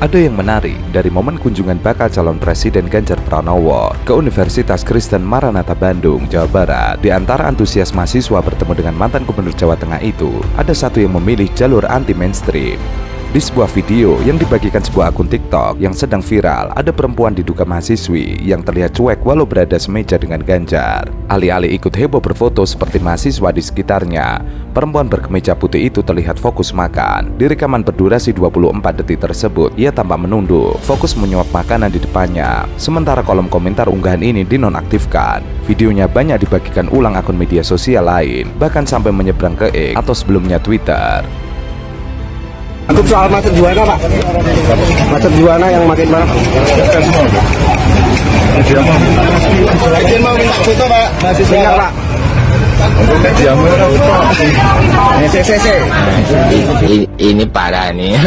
Ada yang menarik dari momen kunjungan bakal calon presiden Ganjar Pranowo ke Universitas Kristen Maranatha Bandung, Jawa Barat. Di antara antusias mahasiswa bertemu dengan mantan gubernur Jawa Tengah itu, ada satu yang memilih jalur anti-mainstream. Di sebuah video yang dibagikan sebuah akun TikTok yang sedang viral, ada perempuan diduga mahasiswi yang terlihat cuek walau berada semeja dengan Ganjar. Alih-alih ikut heboh berfoto seperti mahasiswa di sekitarnya, perempuan berkemeja putih itu terlihat fokus makan. Di rekaman berdurasi 24 detik tersebut, ia tampak menunduk, fokus menyuap makanan di depannya. Sementara kolom komentar unggahan ini dinonaktifkan. Videonya banyak dibagikan ulang akun media sosial lain, bahkan sampai menyeberang ke X atau sebelumnya Twitter. Untuk soal macet Juwana, Pak. Macet Juwana yang makin parah. Izin mau minta foto, Pak. Masih siap, Pak. Ini parah nih.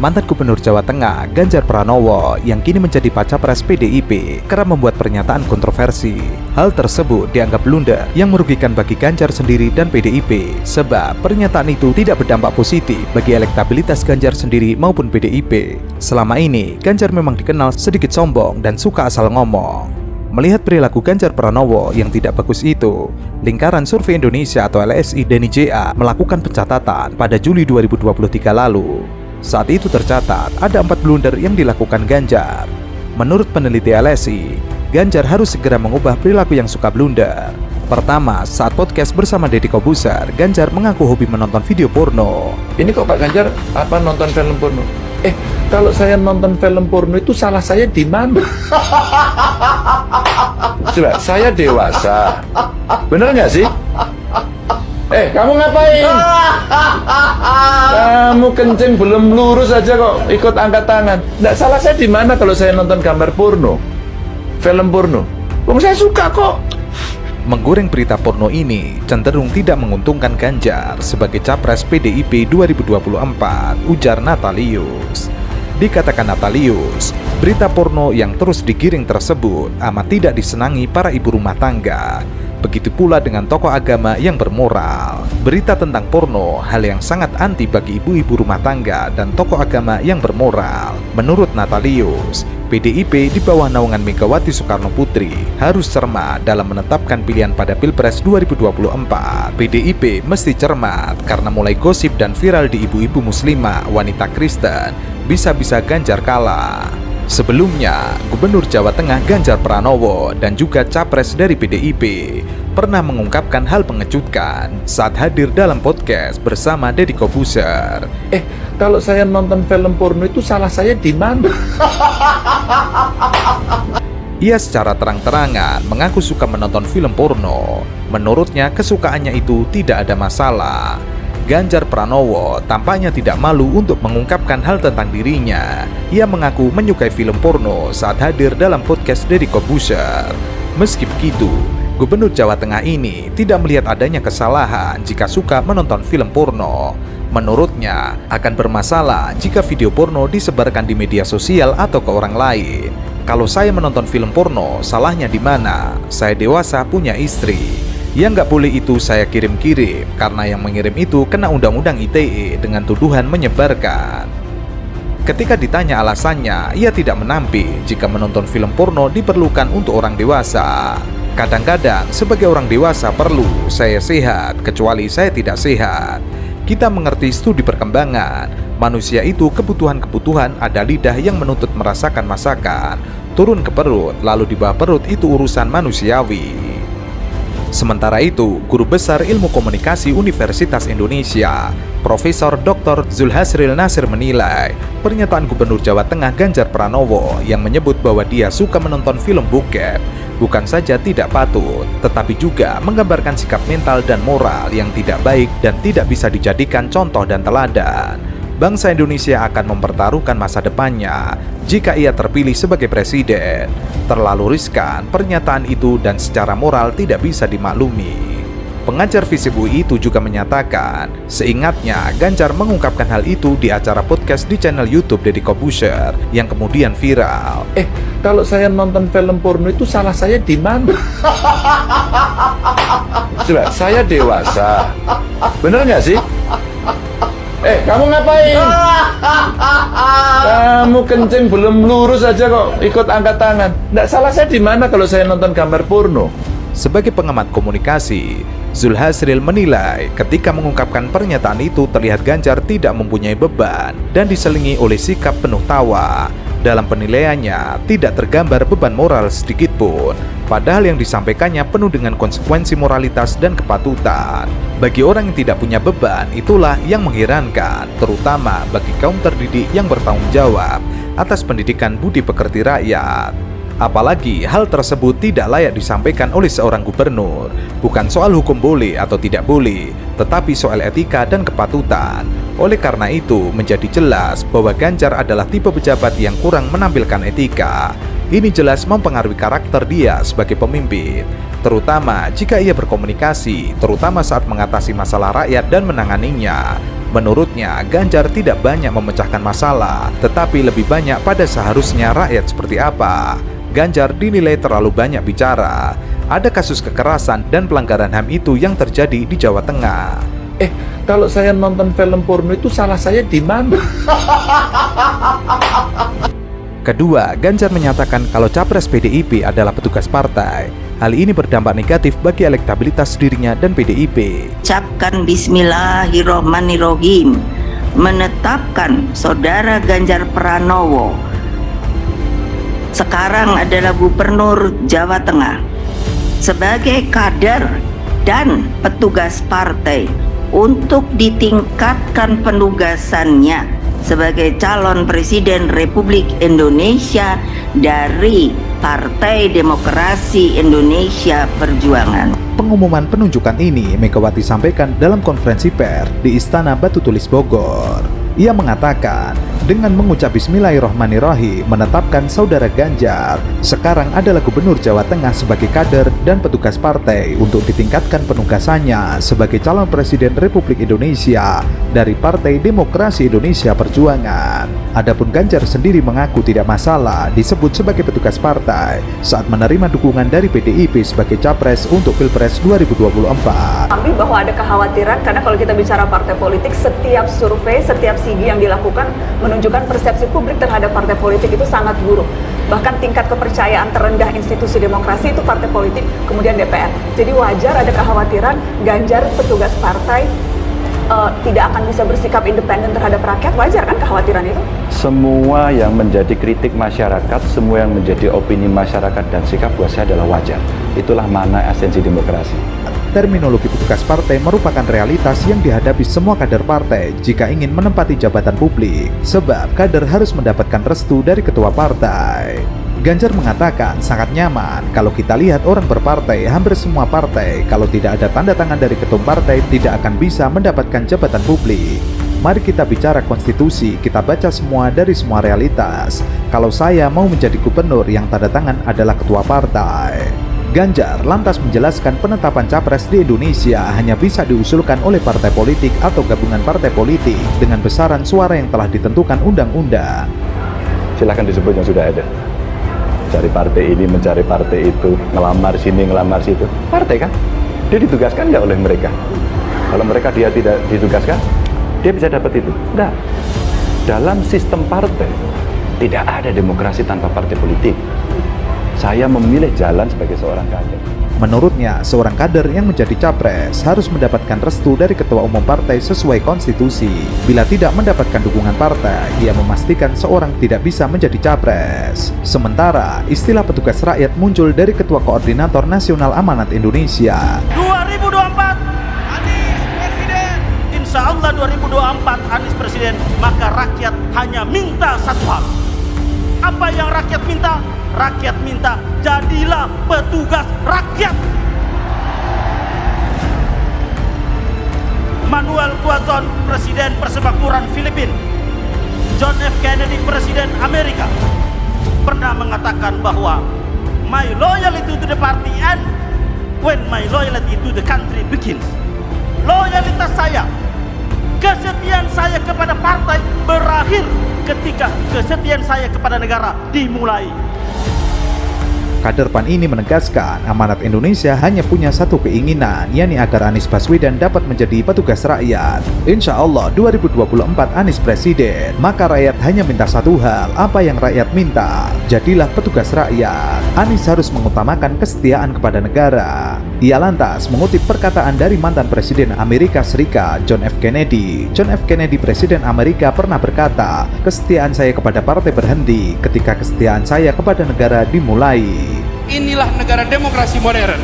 Mantan Gubernur Jawa Tengah, Ganjar Pranowo, yang kini menjadi baca pres PDIP, kerap membuat pernyataan kontroversi. Hal tersebut dianggap blunder yang merugikan bagi Ganjar sendiri dan PDIP, sebab pernyataan itu tidak berdampak positif bagi elektabilitas Ganjar sendiri maupun PDIP. Selama ini, Ganjar memang dikenal sedikit sombong dan suka asal ngomong. Melihat perilaku Ganjar Pranowo yang tidak bagus itu, Lingkaran Survei Indonesia atau LSI Denny JA melakukan pencatatan pada Juli 2023 lalu. Saat itu tercatat ada 4 blunder yang dilakukan Ganjar. Menurut peneliti LSI, Ganjar harus segera mengubah perilaku yang suka blunder. Pertama, saat podcast bersama Deddy Corbuzier, Ganjar mengaku hobi menonton video porno. Ini kok Pak Ganjar nonton film porno? Kalau saya nonton film porno itu salah saya di mana? Coba, saya dewasa. Bener nggak sih? Kamu ngapain? Kamu kencing belum lurus aja kok ikut angkat tangan. Nggak salah saya di mana kalau saya nonton gambar porno, film porno. Saya suka kok. Menggoreng berita porno ini cenderung tidak menguntungkan Ganjar sebagai capres PDIP 2024, ujar Natalius. Dikatakan Natalius, berita porno yang terus digiring tersebut amat tidak disenangi para ibu rumah tangga. Begitu pula dengan tokoh agama yang bermoral. Berita tentang porno hal yang sangat anti bagi ibu-ibu rumah tangga dan tokoh agama yang bermoral. Menurut Natalius, PDIP di bawah naungan Megawati Soekarno Putri harus cermat dalam menetapkan pilihan pada Pilpres 2024. PDIP mesti cermat karena mulai gosip dan viral di ibu-ibu muslimah, wanita Kristen, bisa-bisa Ganjar kalah. Sebelumnya, Gubernur Jawa Tengah Ganjar Pranowo dan juga capres dari PDIP pernah mengungkapkan hal mengejutkan saat hadir dalam podcast bersama Deddy Corbuzier. Kalau saya nonton film porno itu salah saya di mana? Ia secara terang-terangan mengaku suka menonton film porno. Menurutnya kesukaannya itu tidak ada masalah. Ganjar Pranowo tampaknya tidak malu untuk mengungkapkan hal tentang dirinya. Ia mengaku menyukai film porno saat hadir dalam podcast Deddy Corbuzier. Meski begitu, Gubernur Jawa Tengah ini tidak melihat adanya kesalahan jika suka menonton film porno. Menurutnya, akan bermasalah jika video porno disebarkan di media sosial atau ke orang lain. Kalau saya menonton film porno, salahnya di mana? Saya dewasa, punya istri. Yang nggak boleh itu saya kirim-kirim, karena yang mengirim itu kena Undang-Undang ITE dengan tuduhan menyebarkan. Ketika ditanya alasannya, ia tidak menampik jika menonton film porno diperlukan untuk orang dewasa. Kadang-kadang sebagai orang dewasa perlu saya sehat, kecuali saya tidak sehat. Kita mengerti studi perkembangan. Manusia itu kebutuhan-kebutuhan ada lidah yang menuntut merasakan masakan. Turun ke perut, lalu di bawah perut itu urusan manusiawi. Sementara itu, Guru Besar Ilmu Komunikasi Universitas Indonesia, Profesor Dr. Zulhasril Nasir menilai pernyataan Gubernur Jawa Tengah Ganjar Pranowo yang menyebut bahwa dia suka menonton film bokep bukan saja tidak patut, tetapi juga menggambarkan sikap mental dan moral yang tidak baik dan tidak bisa dijadikan contoh dan teladan. Bangsa Indonesia akan mempertaruhkan masa depannya jika ia terpilih sebagai presiden. Terlalu riskan pernyataan itu dan secara moral tidak bisa dimaklumi. Pengajar FISIP UI itu juga menyatakan, seingatnya Ganjar mengungkapkan hal itu di acara podcast di channel YouTube Deddy Corbuzier yang kemudian viral. Kalau saya nonton film porno itu salah saya di mana? Coba, saya dewasa. Bener nggak sih? Kamu ngapain? Kamu kencing belum lurus aja kok ikut angkat tangan. Nggak salah saya di mana kalau saya nonton gambar porno? Sebagai pengamat komunikasi, Zulhasril menilai ketika mengungkapkan pernyataan itu terlihat Ganjar tidak mempunyai beban dan diselingi oleh sikap penuh tawa. Dalam penilaiannya, tidak tergambar beban moral sedikit pun, padahal yang disampaikannya penuh dengan konsekuensi moralitas dan kepatutan. Bagi orang yang tidak punya beban, itulah yang mengherankan, terutama bagi kaum terdidik yang bertanggung jawab atas pendidikan budi pekerti rakyat. Apalagi hal tersebut tidak layak disampaikan oleh seorang gubernur. Bukan soal hukum boleh atau tidak boleh, tetapi soal etika dan kepatutan. Oleh karena itu, menjadi jelas bahwa Ganjar adalah tipe pejabat yang kurang menampilkan etika. Ini jelas mempengaruhi karakter dia sebagai pemimpin, terutama jika ia berkomunikasi, terutama saat mengatasi masalah rakyat dan menanganinya. Menurutnya, Ganjar tidak banyak memecahkan masalah, tetapi lebih banyak pada seharusnya rakyat seperti apa. Ganjar dinilai terlalu banyak bicara. Ada kasus kekerasan dan pelanggaran HAM itu yang terjadi di Jawa Tengah. Kalau saya nonton film porno itu salah saya di mana? Kedua, Ganjar menyatakan kalau capres PDIP adalah petugas partai. Hal ini berdampak negatif bagi elektabilitas dirinya dan PDIP. Ucapkan Bismillahirrohmanirrohim, menetapkan Saudara Ganjar Pranowo sekarang adalah Gubernur Jawa Tengah sebagai kader dan petugas partai untuk ditingkatkan penugasannya sebagai calon Presiden Republik Indonesia dari Partai Demokrasi Indonesia Perjuangan. Pengumuman penunjukan ini Megawati sampaikan dalam konferensi pers di Istana Batu Tulis Bogor. Ia mengatakan, dengan mengucap Bismillahirrohmanirrohim menetapkan Saudara Ganjar sekarang adalah Gubernur Jawa Tengah sebagai kader dan petugas partai untuk ditingkatkan penugasannya sebagai calon Presiden Republik Indonesia dari Partai Demokrasi Indonesia Perjuangan. Adapun Ganjar sendiri mengaku tidak masalah disebut sebagai petugas partai saat menerima dukungan dari PDIP sebagai capres untuk Pilpres 2024. Kami bahwa ada kekhawatiran karena kalau kita bicara partai politik, setiap survei, setiap sigi yang dilakukan menunjukkan persepsi publik terhadap partai politik itu sangat buruk. Bahkan tingkat kepercayaan terendah institusi demokrasi itu partai politik, kemudian DPR. Jadi wajar ada kekhawatiran Ganjar petugas partai tidak akan bisa bersikap independen terhadap rakyat. Wajar kan kekhawatiran itu? Semua yang menjadi kritik masyarakat, semua yang menjadi opini masyarakat dan sikap buat saya adalah wajar. Itulah mana esensi demokrasi. Terminologi petugas partai merupakan realitas yang dihadapi semua kader partai jika ingin menempati jabatan publik, sebab kader harus mendapatkan restu dari ketua partai. Ganjar mengatakan sangat nyaman kalau kita lihat orang berpartai, hampir semua partai, kalau tidak ada tanda tangan dari ketum partai tidak akan bisa mendapatkan jabatan publik. Mari kita bicara konstitusi, kita baca semua dari semua realitas. Kalau saya mau menjadi gubernur yang tanda tangan adalah ketua partai. Ganjar lantas menjelaskan penetapan capres di Indonesia hanya bisa diusulkan oleh partai politik atau gabungan partai politik dengan besaran suara yang telah ditentukan undang-undang. Silahkan disebut yang sudah ada. Cari partai ini, mencari partai itu, ngelamar sini, ngelamar situ. Partai kan? Dia ditugaskan nggak oleh mereka? Kalau mereka dia tidak ditugaskan, dia bisa dapat itu? Enggak. Dalam sistem partai, tidak ada demokrasi tanpa partai politik. Saya memilih jalan sebagai seorang kader. Menurutnya, seorang kader yang menjadi capres harus mendapatkan restu dari ketua umum partai sesuai konstitusi. Bila tidak mendapatkan dukungan partai, ia memastikan seorang tidak bisa menjadi capres. Sementara, istilah petugas rakyat muncul dari Ketua Koordinator Nasional Amanat Indonesia. 2024 Anies Presiden. Insya Allah 2024 Anies Presiden. Maka rakyat hanya minta satu hal. Apa yang rakyat minta? Rakyat minta jadilah petugas rakyat. Manuel Quezon, Presiden Persemakmuran Filipina, John F. Kennedy, Presiden Amerika, pernah mengatakan bahwa my loyalty to the party ends when my loyalty to the country begins. Loyalitas saya, kesetiaan saya kepada partai berakhir ketika kesetiaan saya kepada negara dimulai. Kader PAN ini menegaskan amanat Indonesia hanya punya satu keinginan, yakni agar Anies Baswedan dapat menjadi petugas rakyat. Insya Allah 2024 Anies presiden, maka rakyat hanya minta satu hal, apa yang rakyat minta, jadilah petugas rakyat. Anies harus mengutamakan kesetiaan kepada negara. Ia lantas mengutip perkataan dari mantan Presiden Amerika Serikat John F. Kennedy. John F. Kennedy, Presiden Amerika, pernah berkata, kesetiaan saya kepada partai berhenti ketika kesetiaan saya kepada negara dimulai. Inilah negara demokrasi modern.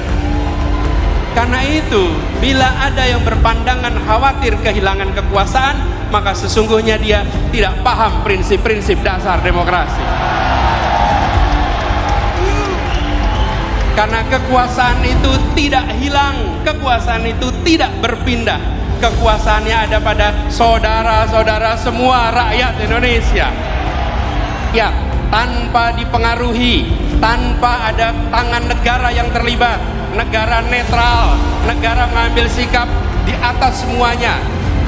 Karena itu, bila ada yang berpandangan khawatir kehilangan kekuasaan, maka sesungguhnya dia tidak paham prinsip-prinsip dasar demokrasi. Karena kekuasaan itu tidak hilang, kekuasaan itu tidak berpindah. Kekuasaannya ada pada saudara-saudara semua rakyat Indonesia. Ya, tanpa dipengaruhi, tanpa ada tangan negara yang terlibat, negara netral, negara mengambil sikap di atas semuanya,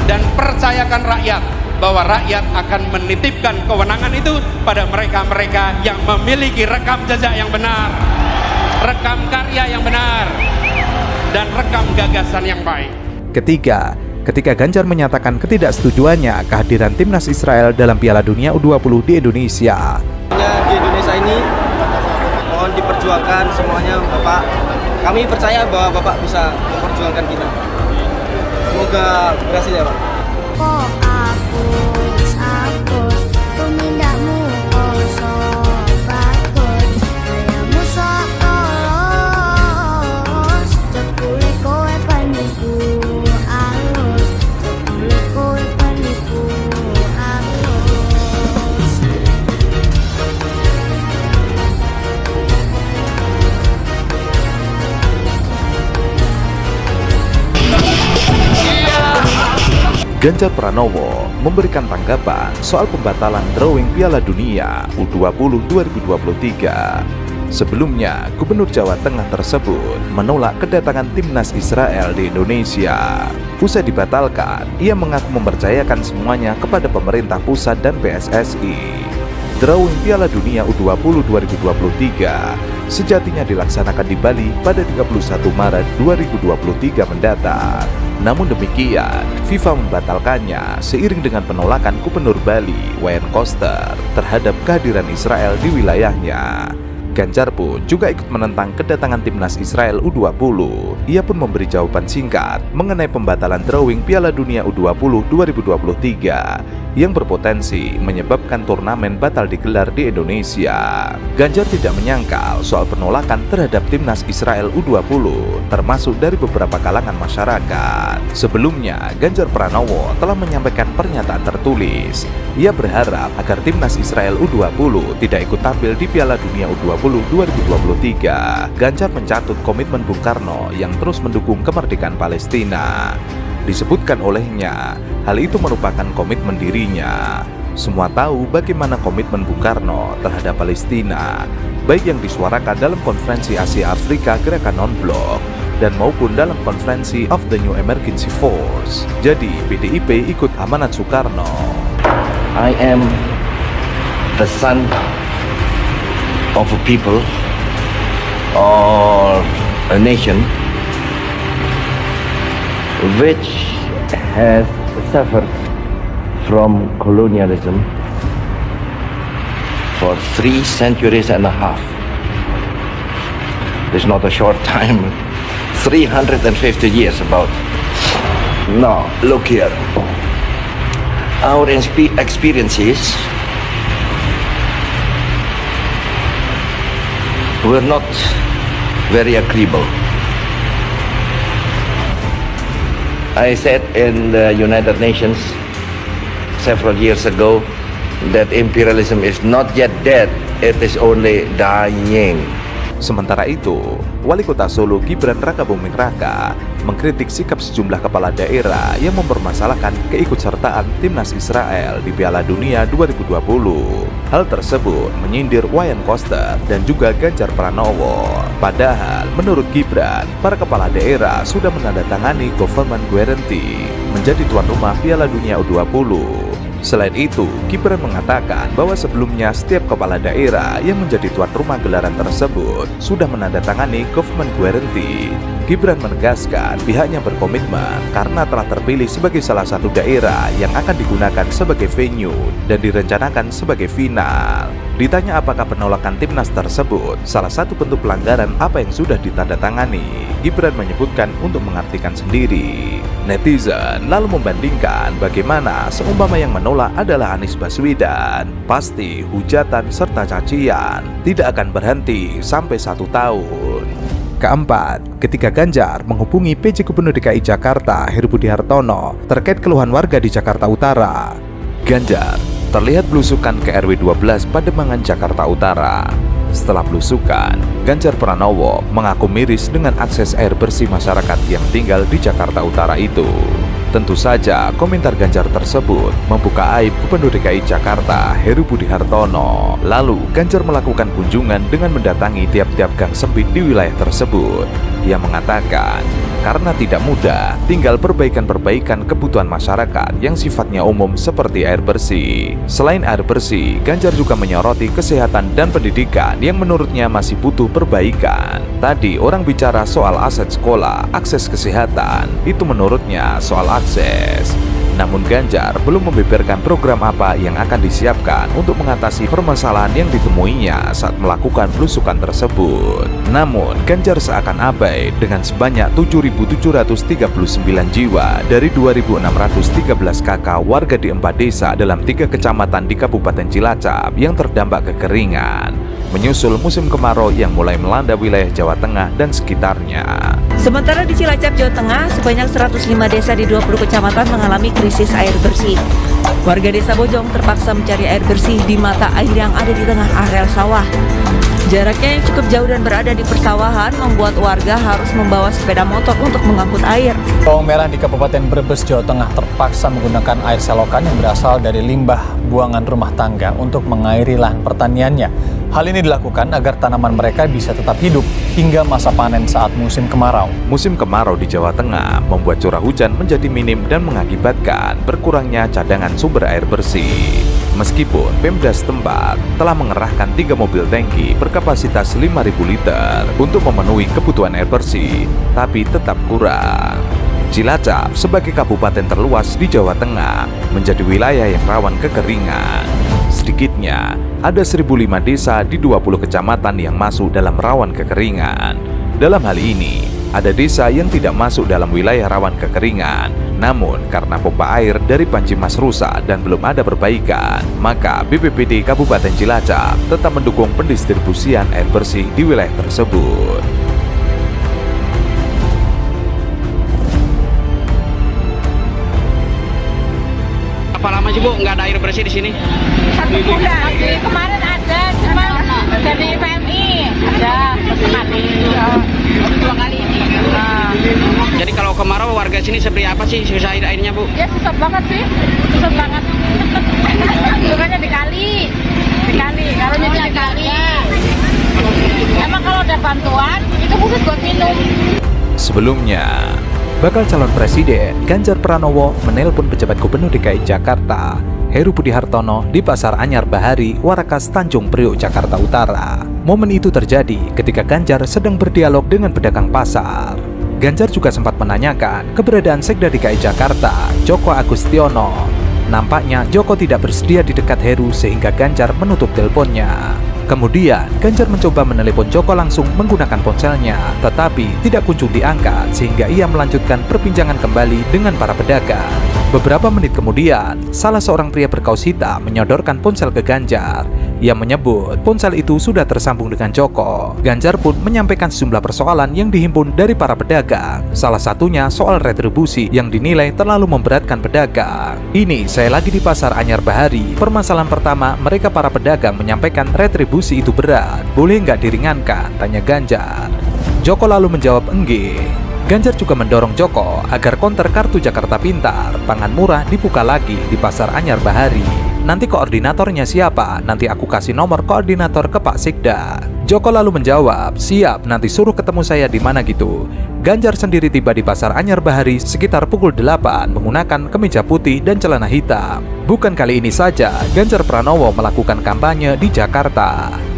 dan percayakan rakyat bahwa rakyat akan menitipkan kewenangan itu pada mereka-mereka yang memiliki rekam jejak yang benar, rekam karya yang benar, dan rekam gagasan yang baik. Ketiga, ketika Ganjar menyatakan ketidaksetujuannya kehadiran timnas Israel dalam Piala Dunia U20 di Indonesia. Di Indonesia ini mohon diperjuangkan semuanya Bapak. Kami percaya bahwa Bapak bisa memperjuangkan kita. Semoga berhasil ya Pak. Ganjar Pranowo memberikan tanggapan soal pembatalan drawing Piala Dunia U20 2023. Sebelumnya, Gubernur Jawa Tengah tersebut menolak kedatangan timnas Israel di Indonesia. Usai dibatalkan, ia mengaku mempercayakan semuanya kepada pemerintah pusat dan PSSI. Drawing Piala Dunia U20 2023 sejatinya dilaksanakan di Bali pada 31 Maret 2023 mendatang. Namun demikian, FIFA membatalkannya seiring dengan penolakan Gubernur Bali, Wayan Koster, terhadap kehadiran Israel di wilayahnya. Ganjar pun juga ikut menentang kedatangan timnas Israel U20. Ia pun memberi jawaban singkat mengenai pembatalan drawing Piala Dunia U20 2023 yang berpotensi menyebabkan turnamen batal digelar di Indonesia. Ganjar tidak menyangkal soal penolakan terhadap timnas Israel U20, termasuk dari beberapa kalangan masyarakat. Sebelumnya, Ganjar Pranowo telah menyampaikan pernyataan tertulis. Ia berharap agar timnas Israel U20 tidak ikut tampil di Piala Dunia U20 2023. Ganjar mencatut komitmen Bung Karno yang terus mendukung kemerdekaan Palestina. Disebutkan olehnya, hal itu merupakan komitmen dirinya. Semua tahu bagaimana komitmen Bung Karno terhadap Palestina, baik yang disuarakan dalam konferensi Asia Afrika Gerakan Non-Blok dan maupun dalam konferensi of the New Emergency Force. Jadi, PDIP ikut amanat Soekarno. I am the son of a people or a nation which has suffered from colonialism for 3 centuries and a half. It's not a short time, 350 years about. Now, look here. Our experiences were not very agreeable. I said in the United Nations several years ago that imperialism is not yet dead, it is only dying. Sementara itu, Wali Kota Solo Gibran Rakabuming Raka mengkritik sikap sejumlah kepala daerah yang mempermasalahkan keikutsertaan timnas Israel di Piala Dunia 2020. Hal tersebut menyindir Wayan Koster dan juga Ganjar Pranowo. Padahal menurut Gibran, para kepala daerah sudah menandatangani government guarantee menjadi tuan rumah Piala Dunia U20. Selain itu, Gibran mengatakan bahwa sebelumnya setiap kepala daerah yang menjadi tuan rumah gelaran tersebut sudah menandatangani government guarantee. Gibran menegaskan pihaknya berkomitmen karena telah terpilih sebagai salah satu daerah yang akan digunakan sebagai venue dan direncanakan sebagai final. Ditanya apakah penolakan timnas tersebut salah satu bentuk pelanggaran apa yang sudah ditandatangani, Gibran menyebutkan untuk mengartikan sendiri. Netizen lalu membandingkan bagaimana seumpama yang menolak adalah Anies Baswedan. Pasti hujatan serta cacian tidak akan berhenti sampai 1 tahun. Keempat, ketika Ganjar menghubungi PJ Gubernur DKI Jakarta Heru Budi Hartono terkait keluhan warga di Jakarta Utara, Ganjar terlihat belusukan ke RW 12 Pademangan, Jakarta Utara. Setelah belusukan, Ganjar Pranowo mengaku miris dengan akses air bersih masyarakat yang tinggal di Jakarta Utara itu. Tentu saja komentar Ganjar tersebut membuka aib Gubernur DKI Jakarta Heru Budi Hartono. Lalu Ganjar melakukan kunjungan dengan mendatangi tiap-tiap gang sempit di wilayah tersebut. Ia mengatakan karena tidak mudah tinggal perbaikan-perbaikan kebutuhan masyarakat yang sifatnya umum seperti air bersih. Selain air bersih, Ganjar juga menyoroti kesehatan dan pendidikan yang menurutnya masih butuh perbaikan. Tadi orang bicara soal aset sekolah, akses kesehatan, itu menurutnya soal akses. Namun Ganjar belum membeberkan program apa yang akan disiapkan untuk mengatasi permasalahan yang ditemuinya saat melakukan belusukan tersebut. Namun Ganjar seakan abai dengan sebanyak 7.739 jiwa dari 2.613 kakak warga di 4 desa dalam 3 kecamatan di Kabupaten Cilacap yang terdampak kekeringan, menyusul musim kemarau yang mulai melanda wilayah Jawa Tengah dan sekitarnya. Sementara di Cilacap, Jawa Tengah, sebanyak 105 desa di 20 kecamatan mengalami krisis air bersih. Warga desa Bojong terpaksa mencari air bersih di mata air yang ada di tengah areal sawah. Jaraknya yang cukup jauh dan berada di persawahan membuat warga harus membawa sepeda motor untuk mengangkut air. Bawang merah di Kabupaten Brebes, Jawa Tengah terpaksa menggunakan air selokan yang berasal dari limbah buangan rumah tangga untuk mengairi lahan pertaniannya. Hal ini dilakukan agar tanaman mereka bisa tetap hidup hingga masa panen saat musim kemarau. Musim kemarau di Jawa Tengah membuat curah hujan menjadi minim dan mengakibatkan berkurangnya cadangan sumber air bersih. Meskipun Pemda setempat telah mengerahkan 3 mobil tangki berkapasitas 5.000 liter untuk memenuhi kebutuhan air bersih, tapi tetap kurang. Cilacap sebagai kabupaten terluas di Jawa Tengah menjadi wilayah yang rawan kekeringan. Sedikitnya ada 1.005 desa di 20 kecamatan yang masuk dalam rawan kekeringan. Dalam hal ini, ada desa yang tidak masuk dalam wilayah rawan kekeringan. Namun karena pompa air dari Panci Mas rusak dan belum ada perbaikan, maka BPBD Kabupaten Cilacap tetap mendukung pendistribusian air bersih di wilayah tersebut. Berapa lama sih Bu nggak ada air bersih di sini? 1 bulan. Kemarin ada, cuma dari PMI ada mati 2 kali ini. Jadi kalau kemarau warga sini seperti apa sih susah airnya Bu? Ya susah banget sih, susah banget. Sukanya dikali, kalau nyuci dikali. Emang kalau ada bantuan itu khusus buat minum. Sebelumnya, bakal calon presiden Ganjar Pranowo menelpon pejabat Gubernur DKI Jakarta Heru Budi Hartono di Pasar Anyar Bahari, Warakas, Tanjung Priok, Jakarta Utara. Momen itu terjadi ketika Ganjar sedang berdialog dengan pedagang pasar. Ganjar juga sempat menanyakan keberadaan Sekda DKI Jakarta, Joko Agustiono. Nampaknya Joko tidak bersedia di dekat Heru sehingga Ganjar menutup teleponnya. Kemudian, Ganjar mencoba menelepon Joko langsung menggunakan ponselnya, tetapi tidak kunjung diangkat sehingga ia melanjutkan perbincangan kembali dengan para pedagang. Beberapa menit kemudian, salah seorang pria berkaus hitam menyodorkan ponsel ke Ganjar. Ia menyebut ponsel itu sudah tersambung dengan Joko. Ganjar pun menyampaikan sejumlah persoalan yang dihimpun dari para pedagang. Salah satunya soal retribusi yang dinilai terlalu memberatkan pedagang. Ini saya lagi di Pasar Anyar Bahari. Permasalahan pertama, mereka para pedagang menyampaikan retribusi itu berat. Boleh nggak diringankan? Tanya Ganjar. Joko lalu menjawab enggak. Ganjar juga mendorong Joko agar konter kartu Jakarta Pintar, pangan murah dibuka lagi di Pasar Anyar Bahari. Nanti koordinatornya siapa? Nanti aku kasih nomor koordinator ke Pak Sekda. Joko lalu menjawab, "Siap, nanti suruh ketemu saya di mana gitu." Ganjar sendiri tiba di Pasar Anyar Bahari sekitar pukul 8 menggunakan kemeja putih dan celana hitam. Bukan kali ini saja Ganjar Pranowo melakukan kampanye di Jakarta.